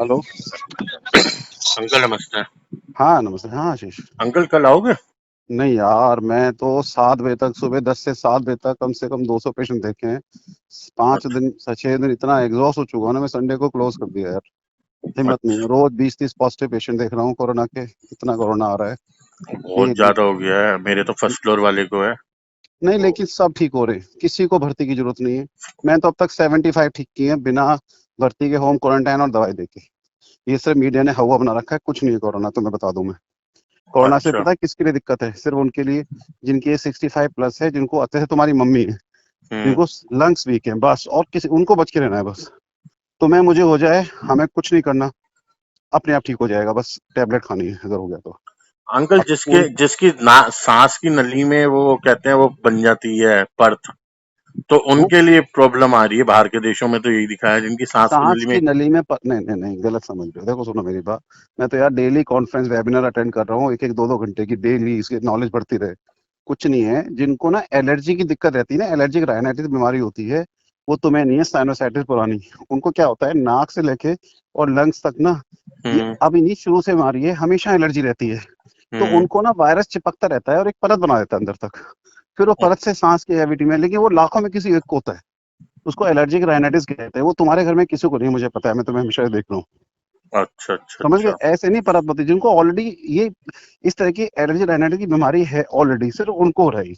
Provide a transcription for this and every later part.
Hello. Uncle नमस्ते। हाँ नमस्ते। हाँ आशीष। अंकल कल आओगे? नहीं यार, मैं तो 7 बजे तक, सुबह 10 से 7 बजे तक कम से कम 200 पेशेंट देखे हैं। 5 दिन 6 दिन इतना एग्जॉस्ट हो चुका हूं ना, मैं संडे को क्लोज कर दिया यार। हिम्मत नहीं है, अच्छा, रोज 20-30 पॉजिटिव पेशेंट देख रहा हूँ कोरोना के। इतना कोरोना आ रहा है बहुत कि ज्यादा हो गया है। मेरे तो फर्स्ट फ्लोर वाले को है। नहीं, लेकिन सब ठीक हो रहे हैं, किसी को भर्ती की जरूरत नहीं है। मैं तो अब तक 75 ठीक किए हैं बिना भर्ती के, होम क्वारंटाइन और दवाई देके। ये सिर्फ मीडिया ने हवा बना रखा है, कुछ नहीं है कोरोना, तो मैं बता दूं। मैं कोरोना से अच्छा। पता है किसके लिए दिक्कत है? सिर्फ उनके लिए जिनकी एज 65+ है, जिनको अच्छे से, तुम्हारी मम्मी है, हम्म। जिनको लंग्स वीक है, बस। और किसी, उनको बच के रहना है बस। तुम्हें मुझे हो जाए, हमें कुछ नहीं करना, अपने आप ठीक हो जाएगा, बस टैबलेट खानी है अगर हो गया तो। अंकल अब जिसके स्कूल। जिसकी सांस की नली में वो कहते हैं वो बन जाती है परत, तो वो उनके लिए प्रॉब्लम आ रही है। बाहर के देशों में तो यही दिखा है जिनकी सांस की सांस नली में। की नली में नहीं नहीं नहीं, गलत समझ रहे हो। देखो सुनो मेरी बात। मैं तो यार डेली कॉन्फ्रेंस वेबिनार अटेंड कर रहा हूँ, एक एक दो दो घंटे की, डेली, इसकी नॉलेज बढ़ती रहे। कुछ नहीं है, जिनको ना एलर्जी की दिक्कत रहती है ना, एलर्जिक राइनाइटिस बीमारी होती है, वो तुम्हें नहीं है, साइनोसाइटिस पुरानी। उनको क्या होता है, नाक से लेके और लंग्स तक ना, ये हम्म। अभी नहीं, शुरू से बीमारी है, हमेशा एलर्जी रहती है। तो हम्म। उनको ना वायरस चिपकता रहता है और एक परत बना देता है अंदर तक। फिर वो परत से सांस की कैविटी में, लेकिन वो लाखों में किसी एक को होता है। उसको एलर्जिक राइनाइटिस कहते हैं। वो तुम्हारे घर में किसी को नहीं, मुझे पता है, मैं तुम्हें हमेशा देख रहा हूँ। अच्छा अच्छा समझ गए? अच्छा। ऐसे नहीं परत होती जिनको ऑलरेडी ये इस तरह की एलर्जी राइनाइटिस की बीमारी है ऑलरेडी, सिर्फ उनको हो रही।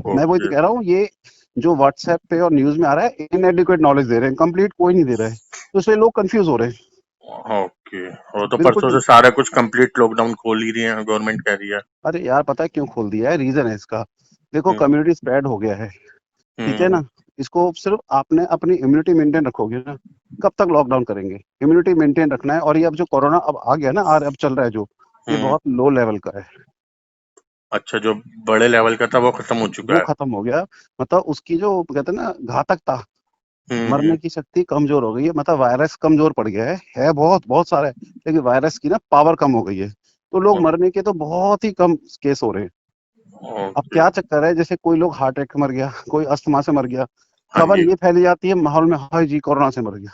मैं वही तो ओके कह रहा हूँ, ये जो व्हाट्सएप पे और न्यूज में आ रहा है, इनएडिक्वेट नॉलेज दे रहे हैं, कंप्लीट कोई नहीं दे रहा है, तो इसलिए लोग कंफ्यूज हो रहे हैं। ओके। वो तो बिल्कुल परसों से ठीक। सारा कुछ कंप्लीट लॉकडाउन खोल ही रही है, गवर्नमेंट कह रही है। अरे यार, पता है क्यों खोल दिया है? रीजन है इसका। देखो, हम्म। कम्युनिटी स्प्रेड हो गया है, ठीक है हम्म। ना। इसको सिर्फ आपने अपनी इम्यूनिटी मेंटेन रखोगे ना, कब तक लॉकडाउन करेंगे? इम्यूनिटी मेंटेन रखना है। और ये अब जो कोरोना अब आ गया ना, अब चल रहा है जो, ये हम्म। बहुत लो लेवल का है। अच्छा, जो बड़े लेवल का था वो खत्म हो चुका वो है। खत्म हो गया। मतलब उसकी जो कहते हैं ना घातकता, हम्म। मरने की शक्ति कमजोर हो गई है। मतलब वायरस कमजोर पड़ गया है बहुत बहुत सारा है, लेकिन वायरस की ना पावर कम हो गई है। तो लोग मरने के तो बहुत ही कम केस हो रहे हैं। अब ओके। क्या चक्कर है, जैसे कोई लोग हार्ट अटैक मर गया, कोई अस्थमा से मर गया, हाँ खबर जी। ये फैली जाती है माहौल में, हाय जी कोरोना से मर गया।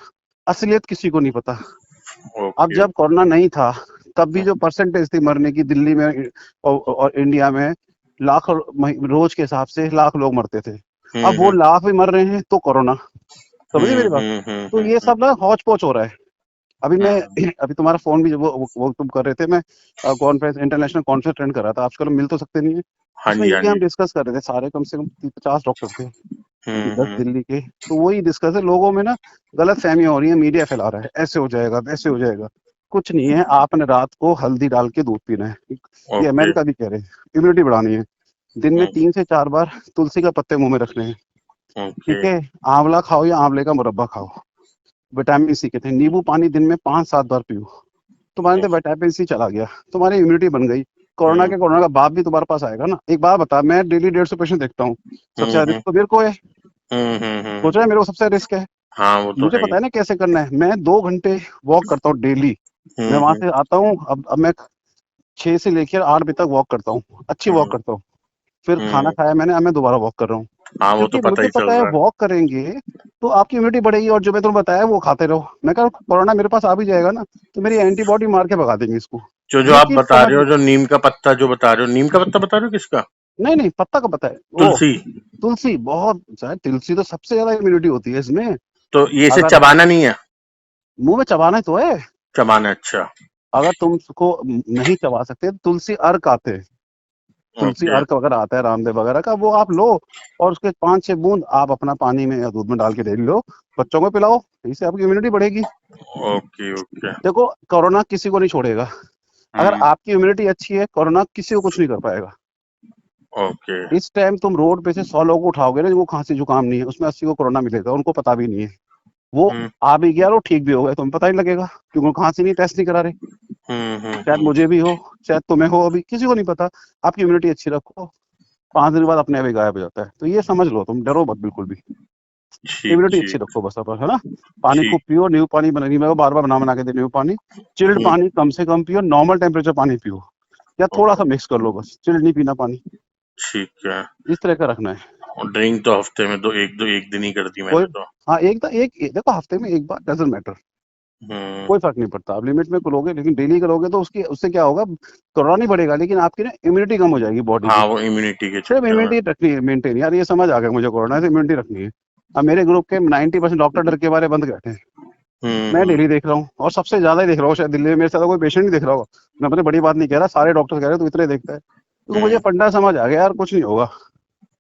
असलियत किसी को नहीं पता। अब ओके। जब कोरोना नहीं था, तब भी हम्म। जो परसेंटेज थी मरने की, दिल्ली में और इंडिया में, लाख, रोज के हिसाब से लाख लोग मरते थे। अब वो हम्म। लाख भी मर रहे हैं तो कोरोना। समझिए मेरी बात। तो ये सब ना हौच पौच हो रहा है। अभी मैं हम्म। अभी तुम्हारा फोन भी, वो तुम कर रहे थे, मैं कॉन्फ्रेंस, इंटरनेशनल कॉन्फ्रेंस अटेंड कर रहा था। आजकल हम मिल तो सकते नहीं है। हाँ उसमें जी हाँ यही हम जी। डिस्कस कर रहे थे, सारे कम से कम 50 डॉक्टर थे, दस हम्म। दिल्ली के। तो वही डिस्कस है, लोगों में ना गलत फहमियां हो रही है, मीडिया फैला रहा है ऐसे हो जाएगा वैसे हो जाएगा। कुछ नहीं है, आपने रात को हल्दी डाल के दूध पीना है। ये ओके। अमेरिका भी कह रहे हैं, इम्यूनिटी बढ़ानी है। दिन में 3 से 4 बार तुलसी का पत्ते मुंह में रखने हैं, ओके। ठीक है। आंवला खाओ या आंवले का मुरब्बा खाओ। विटामिन सी के थे, नींबू पानी दिन में 5-7 बार पियो। तुम्हारे अंदर विटामिन सी चला गया, तुम्हारी इम्यूनिटी बन गई। हम्म। कोरोना का बाप भी तुम्हारे पास आएगा ना। एक बात बता, मैं डेली 150 पेशेंट देखता हूँ, सबसे ज्यादा हम्म। रिस्क तो मेरे को है। हम्म। सोच रहे हैं मेरे को सबसे रिस्क है। हाँ वो तो मुझे है ही। पता है ना कैसे करना है। मैं 2 घंटे वॉक करता हूँ डेली। मैं वहां हम्म। से आता हूँ, अब मैं 6 से लेकर 8 बजे तक वॉक करता हूँ, अच्छी वॉक हम्म। करता हूँ। फिर खाना हम्म। खाया मैंने, अब मैं दोबारा वॉक कर रहा हूँ। हाँ वो तो क्योंकि पता मुझे ही चल पता है रहा है। वॉक करेंगे तो आपकी इम्यूनिटी बढ़ेगी, और जो मैं तुम्हें बताया वो खाते रहो। मैं कहा कोरोना मेरे पास आ भी जाएगा ना, तो मेरी एंटीबॉडी मार के भगा देंगे इसको। जो जो ये आप चीज बता समझ रहे हो, लो। जो नीम का पत्ता जो बता रहे हो, नीम का पत्ता बता रहे हो किसका? नहीं नहीं, पत्ता का पता है वो। तुलसी। तुलसी बहुत ज्यादा, तुलसी तो सबसे ज्यादा इम्यूनिटी होती है इसमें। तो ये इसे अगर चबाना नहीं है? मुंह में चबाना ही तो है। चबाना, अच्छा। अगर तुम उसको नहीं चबा सकते तो तुलसी अर्क आते हैं। तुलसी ओके। अर्क वगैरह आता है, रामदेव वगैरह का, वो आप लो। और उसके 5-6 बूंद आप अपना पानी में या दूध में डाल के डेली लो, बच्चों को पिलाओ, इससे आपकी इम्यूनिटी बढ़ेगी। ओके। ओके। देखो, कोरोना किसी को नहीं छोड़ेगा। अगर हम्म। आपकी इम्यूनिटी अच्छी है, कोरोना किसी को कुछ नहीं कर पाएगा। ओके। इस टाइम तुम रोड पे से 100 लोगों को उठाओगे ना, जिनको खांसी जुकाम नहीं है, उसमें 80 को कोरोना मिलेगा, उनको पता भी नहीं है। वो हम्म। आ भी गया, वो ठीक भी हो गए, तुम्हें पता ही लगेगा, क्योंकि उनको खांसी नहीं, टेस्ट नहीं करा रहे। शायद हम्म। मुझे भी हो, शायद तुम्हें हो, अभी किसी को नहीं पता। आपकी इम्यूनिटी अच्छी रखो, 5 दिन बाद अपने आप ही गायब हो जाता है। तो ये समझ लो, तुम डरो मत बिल्कुल भी। ठीक इम्यूनिटी अच्छी ठीक। रखो बस अपन, है ना। पानी ठीक। खूब पियो, नींबू पानी बना, मैं बार बार बना बना के दे, नींबू पानी। चिल्ड हम्म। पानी कम से कम पियो, नॉर्मल टेम्परेचर पानी पियो, या थोड़ा सा मिक्स कर लो, बस चिल्ड नहीं पीना पानी। ठीक है। इस तरह का रखना है। और ड्रिंक तो हफ्ते में दो एक दिन ही कर दी कोई, मैंने तो। हाँ, देखो हफ्ते में एक बार डजेंट मैटर। कोई फर्क नहीं पड़ता, आप लिमिट में करोगे, लेकिन डेली करोगे तो उसकी उससे क्या होगा, कोरोना नहीं बढ़ेगा लेकिन आपकी ना इम्यूनिटी कम हो जाएगी बॉडी हाँ, की। वो इम्यूनिटी के सिर्फ चक्कर में। इम्यूनिटी रखनी है मेंटेन, यार ये समझ आ गया मुझे, कोरोना से इम्यूनिटी रखनी है। अब मेरे ग्रुप के 90% डॉक्टर डर के बारे बंद बैठे हैं, मैं हम्म डेली देख रहा हूँ और सबसे ज्यादा ही देख रहा हूँ, शायद दिल्ली में मेरे से ज्यादा कोई पेशेंट नहीं देख रहा होगा। मैं अपनी बड़ी बात नहीं कह रहा, सारे डॉक्टर कह रहे हैं तू इतने देखता है, क्योंकि मुझे हम्म फंडा समझ आ गया यार, कुछ नहीं होगा।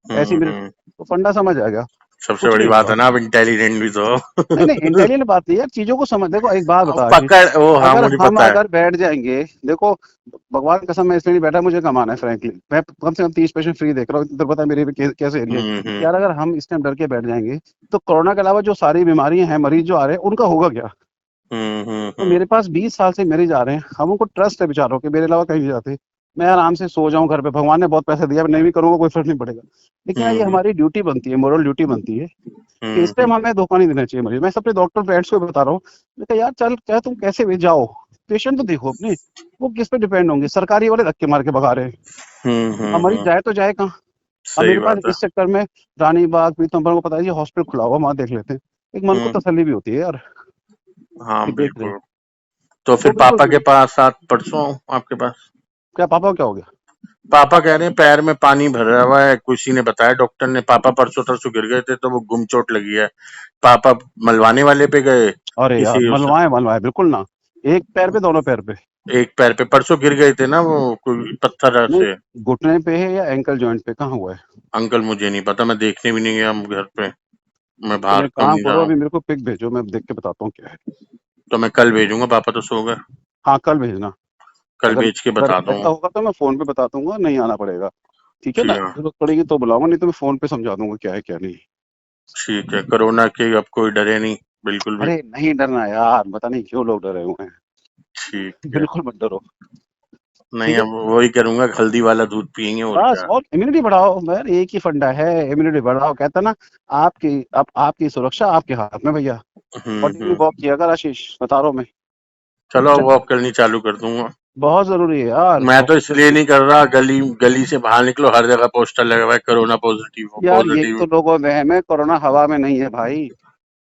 ऐसी मेरे हम्म। तो फंडा समझ आ गया, सबसे कुछ बड़ी नहीं बात होगा। है ना, आप इंटेलिजेंट भी तो नहीं नहीं, इंटेलिजेंट बात नहीं है, चीजों को समझ, देखो एक बात बता आशीष, पकड़ वो, हाँ अगर मुझे हम पता है। अगर बैठ जाएंगे, देखो भगवान की कसम मैं इसलिए नहीं बैठा, मुझे कमाना है फ्रैंकली, मैं कम से कम 30 पेशेंट फ्री देख रहा हूँ, तो पता है मेरे भी कैसे एरिया है। हम्म। यार अगर हम इस टाइम डर के बैठ जाएंगे तो कोरोना के अलावा जो सारी बीमारियां हैं, मरीज जो आ रहे हैं उनका होगा क्या। तो हम्म। मेरे पास 20 साल से मरीज आ रहे हैं, हम उनको ट्रस्ट है बेचारों के, मेरे अलावा कहीं नहीं जाते। मैं आराम से सो जाऊं घर पे, भगवान ने बहुत पैसे दिया, नहीं भी करूंगा कोई फर्क नहीं पड़ेगा। लेकिन यार ये हम्म हमारी ड्यूटी बनती है, मोरल ड्यूटी बनती है कि इस हम्म। टाइम हमें धोखा नहीं देना चाहिए मरीज। मैं अपने डॉक्टर फ्रेंड्स को भी बता रहा हूँ, मैं कहा यार चल क्या तुम कैसे भी जाओ, पेशेंट तो देखो अपने, वो किस पे डिपेंड होंगे, सरकारी वाले धक्के मार के भगा रहे हैं। अब मरीज हम्म। जाए तो जाए कहाँ। अब सही मेरे पास बात है। इस चक्कर में रानी बाग पीतमपुर को पता है, ये हॉस्पिटल खुला हुआ, वहां देख लेते हैं, एक मन को हम्म। तसल्ली भी होती है यार हाँ कि देख रहे हैं। बिल्कुल। तो तो फिर बिल्कुल पापा के पास आज परसों आऊं आपके पास? क्या पापा को क्या हो गया। पापा कह रहे हैं पैर में पानी भरा हुआ है, किसी ने बताया डॉक्टर ने, पापा परसों तरसों गिर गए थे तो वो गुम चोट लगी है। पापा मलवाने वाले पे गए अरे यार किसी उस, मलवाए मलवाए बिल्कुल ना, एक पैर पे दोनों पैर पे। एक पैर पे परसों गिर गए थे ना वो, कोई पत्थर नहीं, से। घुटने पे है या एंकल जॉइंट पे, कहाँ हुआ है। अंकल मुझे नहीं पता, मैं देखने भी नहीं गया घर पे, मैं तुम बाहर एक कम काम ही करो, रहा हूँ। अभी मेरे को पिक भेजो, मैं देख के बताता हूँ क्या है। तो मैं कल भेजूंगा, पापा तो सो गए, हाँ कल भेजना। कल अगर भेज के अगर बता ऐसा दूंगा। होगा तो मैं फोन पे बता दूंगा, नहीं आना पड़ेगा। ठीक है जी ना, हाँ। जरूरत पड़ेगी तो बुलाऊंगा, नहीं तो मैं फोन पे समझा दूंगा क्या है क्या नहीं। ठीक है, कोरोना के अब कोई डरे नहीं, बिल्कुल भी। अरे नहीं डरना यार, पता नहीं क्यों लोग डरे हुए हैं। ठीक है। बिल्कुल मत डरो। नहीं, ठीक है, अब वही करूंगा, हल्दी वाला दूध पियेंगे और बस क्या। और इम्यूनिटी बढ़ाओ, यार एक ही फंडा है, इम्यूनिटी बढ़ाओ, कहता ना, आपकी सुरक्षा आपके हाथ में भैया। और डेली हम्म। वॉक किया कर आशीष, बता रहा हूँ मैं। चलो अब चल, वॉक करनी चालू कर दूंगा। बहुत जरूरी है यार, मैं तो बहुत इसलिए जरूरी। नहीं कर रहा, गली गली से बाहर निकलो, हर जगह पोस्टर लगा हुआ है, कोरोना पॉजिटिव हो, यार यही पॉजिटिव। तो लोगों में वहम है, कोरोना हवा में नहीं है भाई,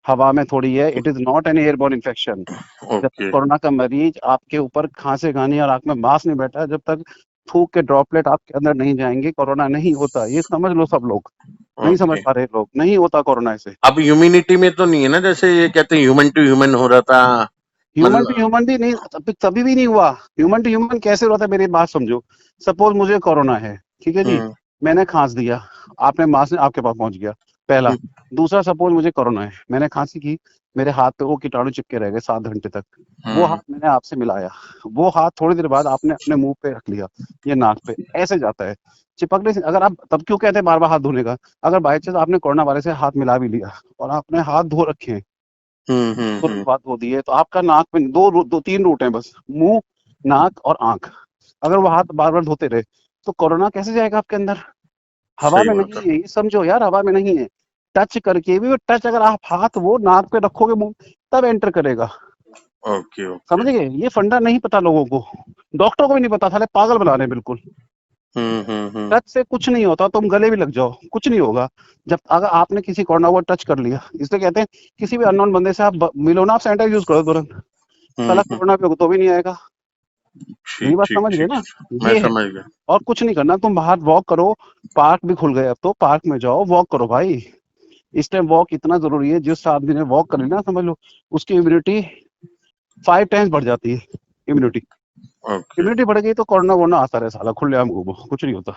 हवा में थोड़ी है, it is not an airborne infection. जब तक ओके। कोरोना का मरीज आपके ऊपर खांसेगा नहीं और आंख में मास्क नहीं बैठा, जब तक थूक के ड्रॉपलेट आपके अंदर नहीं जाएंगे, कोरोना नहीं होता, ये समझ लो सब लोग। नहीं समझ ओके। पा रहे लोग, नहीं होता कोरोना ऐसे। अब ह्यूमिनिटी में तो नहीं है ना, जैसे ये कहते हैं ह्यूमन टू ह्यूमन हो रहा था, ह्यूमन टू मतलब। ह्यूमन भी नहीं, तभी भी नहीं हुआ। ह्यूमन टू ह्यूमन कैसे हुआ था, मेरी बात समझो। सपोज मुझे कोरोना है, ठीक है जी, हम्म मैंने खांस दिया, आपने मास्क आपके पास पहुंच गया, पहला। दूसरा, सपोज मुझे कोरोना है, मैंने खांसी की, मेरे हाथ पे वो कीटाणु चिपके रह गए 7 घंटे तक, वो हाथ हम्म मैंने आपसे मिलाया, वो हाथ थोड़ी देर बाद आपने अपने मुंह पे रख लिया, ये नाक पे, ऐसे जाता है, चिपकने से। अगर आप तब क्यों कहते हैं बार बार हाथ धोने का, अगर बाई चांस आपने कोरोना वायरस से हाथ मिला भी लिया और आपने हाथ धो रखे हैं, तुरंत हम्म। बात होती है, तो आपका नाक में दो तीन रूट है बस, मुंह, नाक और आंख। अगर वो हाथ बार बार धोते रहे तो कोरोना कैसे जाएगा आपके अंदर। हवा सही में बात नहीं है। है, ये समझो यार, हवा में नहीं है। टच करके भी, टच अगर आप हाथ वो नाक पे रखोगे मुंह, तब एंटर करेगा। Okay okay. समझ गए, ये फंडा नहीं पता लोगों को, डॉक्टरों को भी नहीं पता, साले पागल बना रहे हैं बिल्कुल। हम्म। टच से कुछ नहीं होता, तुम गले भी लग जाओ कुछ नहीं होगा। जब अगर आपने किसी कोरोना को टच कर लिया, इसलिए कहते हैं किसी भी अननोन बंदे से आप मिलो ना, आप सैनिटाइज यूज करो तुरंत, साला हम्म। कोरोना पे तो भी नहीं आएगा। मेरी ठीक बात ठीक समझ गए ठीक। ना, मैं ये है। समझ गया। और कुछ नहीं करना, तुम बाहर वॉक करो, पार्क भी खुल गए अब तो, पार्क में जाओ वॉक करो भाई। इस टाइम वॉक इतना जरूरी है, जिस आदमी ने वॉक कर ली ना, समझ लो उसकी इम्यूनिटी 5 टाइम्स बढ़ जाती है। Immunity okay. इम्यूनिटी बढ़ गई तो कोरोना वोरोना आता रहे, साला खुलेआम घूमो, कुछ नहीं होता।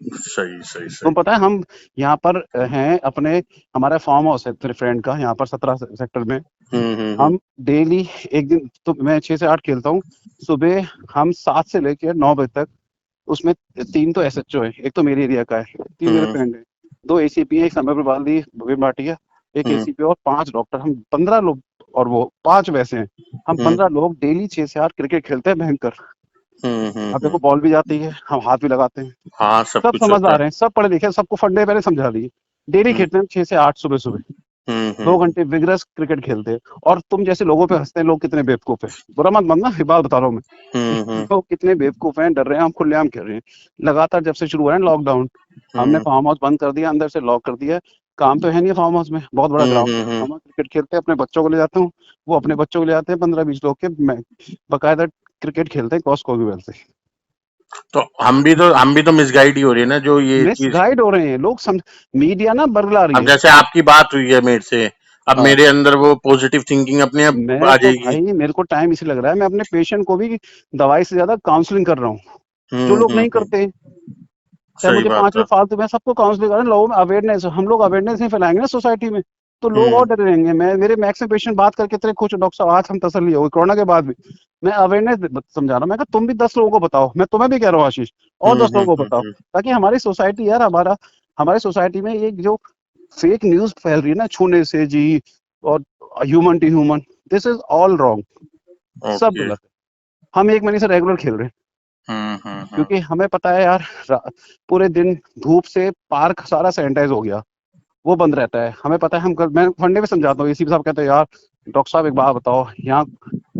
सही सही तुम सही। पता है हम यहाँ पर हैं अपने, हमारा फार्म हाउस है तेरे फ्रेंड का, यहाँ पर 17 सेक्टर में। हम्म। हम डेली, एक दिन तो मैं 6 से 8 खेलता हूँ, सुबह हम 7 से लेकर 9 बजे तक, उसमें 3 तो एसएचओ है, एक तो मेरे एरिया का है, 3 मेरे हम्म फ्रेंड है, 2 एसीपी है, एक समय पर बाल दी विम भाटिया, एक हम्म एसीपी और 5 डॉक्टर, हम 15 लोग, और वो 5 वैसे हैं। हम हम्म 15 लोग डेली 6 से 8 क्रिकेट खेलते हैं भयंकर। अब देखो हम्म। बॉल भी जाती है, हम हाथ भी लगाते हैं, हाँ, सब सब कुछ होता है। समझदार हैं, सब पढ़े लिखे हैं, सबको फंडे मैंने समझा दिए। डेली हम्म खेलते हैं 6 से 8 सुबह सुबह, दो हम्म। घंटे विगरस क्रिकेट खेलते हैं। और तुम जैसे लोगों पे हंसते हैं लोग, कितने बेवकूफ है, बुरा मत मानना, ये बात बता रहा हूँ मैं कि हम्म। लोग कितने बेवकूफ हैं, डर रहे हैं, हम खुलेआम खेल रहे हैं। लगातार जब से शुरू हुआ है लॉकडाउन, हमने हम्म फार्म हाउस बंद कर दिया, अंदर से लॉक कर दिया, काम तो है नहीं फार्म हाउस में, बहुत बड़ा ग्राउंड है, हम्म। हम क्रिकेट खेलते हैं, अपने बच्चों को ले जाता हूँ, वो अपने बच्चों को ले जाते हैं, 15-20 लोग के, मैं बाकायदा क्रिकेट खेलते हैं कॉस्को की वजह से। तो हम भी तो मिसगाइड ही हो रही है ना जो ये मिस चीज। गाइड हो रहे हैं लोग, मीडिया ना बरगला रही अब है। जैसे आपकी बात हुई है मेरे से, अब हाँ, मेरे अंदर वो पॉजिटिव थिंकिंग अपने आप मैं आ तो जाएगी। भाई मेरे को टाइम इसे लग रहा है, मैं अपने पेशेंट को भी दवाई से ज्यादा काउंसलिंग कर रहा हूँ, जो लोग नहीं हम्म। करते। चाहे सही मुझे बात 5 है। रुपए फालतू, मैं सबको काउंसलिंग कर रहा हूँ, लोगों में अवेयरनेस, हम लोग अवेयरनेस नहीं फैलाएंगे ना सोसाइटी में, तो लोग और हम्म डरे रहेंगे। मैं मेरे मैक्सिमम पेशेंट बात करके इतने खुश, डॉक्टर साहब आज हम तसल्ली हो गई कोरोना के बाद भी। मैं अवेयरनेस समझा रहा हूँ, मैं कहा तुम भी 10 लोगों को बताओ, मैं तुम्हें भी कह रहा हूँ आशीष, और 10 लोगों को बताओ, हम्म। ताकि हमारी सोसाइटी यार, हमारी सोसाइटी में ये जो फेक न्यूज फैल रही है ना, छूने से जी, और human to human, this is all wrong, सब ओके। गलत है। हम 1 महीने से रेगुलर खेल रहे हैं, हम्म। क्योंकि हमें पता है यार, पूरे दिन धूप से पार्क सारा सैनिटाइज हो गया, वो बंद रहता है, हमें पता है। मैं फंडे में समझाता हूँ, एसीपी साहब कहते हैं यार डॉक्टर साहब एक बात बताओ, यहाँ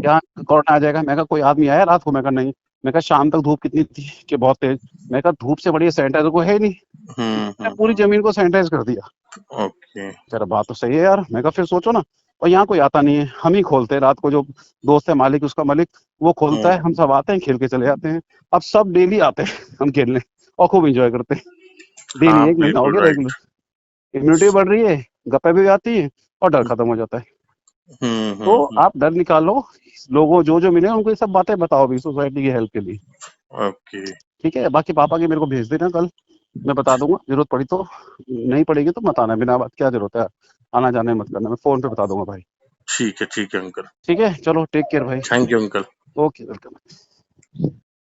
यहाँ कोरोना आ जाएगा। मैं कहा कोई आदमी आया रात को? मैं कहा नहीं। मैं कहा शाम तक धूप कितनी थी कि बहुत तेज? मैं कहा धूप से बढ़िया सैनिटाइजर को है ही नहीं, मैंने पूरी हम्म। जमीन को सैनिटाइज कर दिया। ओके। तेरा बात तो सही है यार। मैं कहा फिर सोचो ना, और यहाँ कोई आता नहीं है, हम ही खोलते हैं रात को, जो दोस्त है मालिक, उसका मालिक, वो खोलता है, हम सब आते हैं, खेल के चले जाते हैं। अब सब डेली आते हैं हम खेलने, और खूब इंजॉय करते हैं, डेली, हाँ 1 महीना हो बिल्कुल गया राइट। रेगुलर। इम्यूनिटी बढ़ रही है, गप्पे भी आती है, और डर खत्म हो जाता है। तो हम्म। आप डर निकालो, लोगों जो जो मिले उनको ये सब बातें बताओ भी, सोसाइटी की हेल्प के लिए। ओके। ठीक है, बाकी पापा के मेरे को भेज देना कल, मैं बता दूंगा, जरूरत पड़ी तो। नहीं पड़ेगी तो मत आना, बिना बात क्या जरूरत है, आना जाना मत करना, मैं फोन पे बता दूंगा भाई। ठीक है अंकल। ठीक है, चलो टेक केयर भाई। Thank you uncle. Okay, welcome.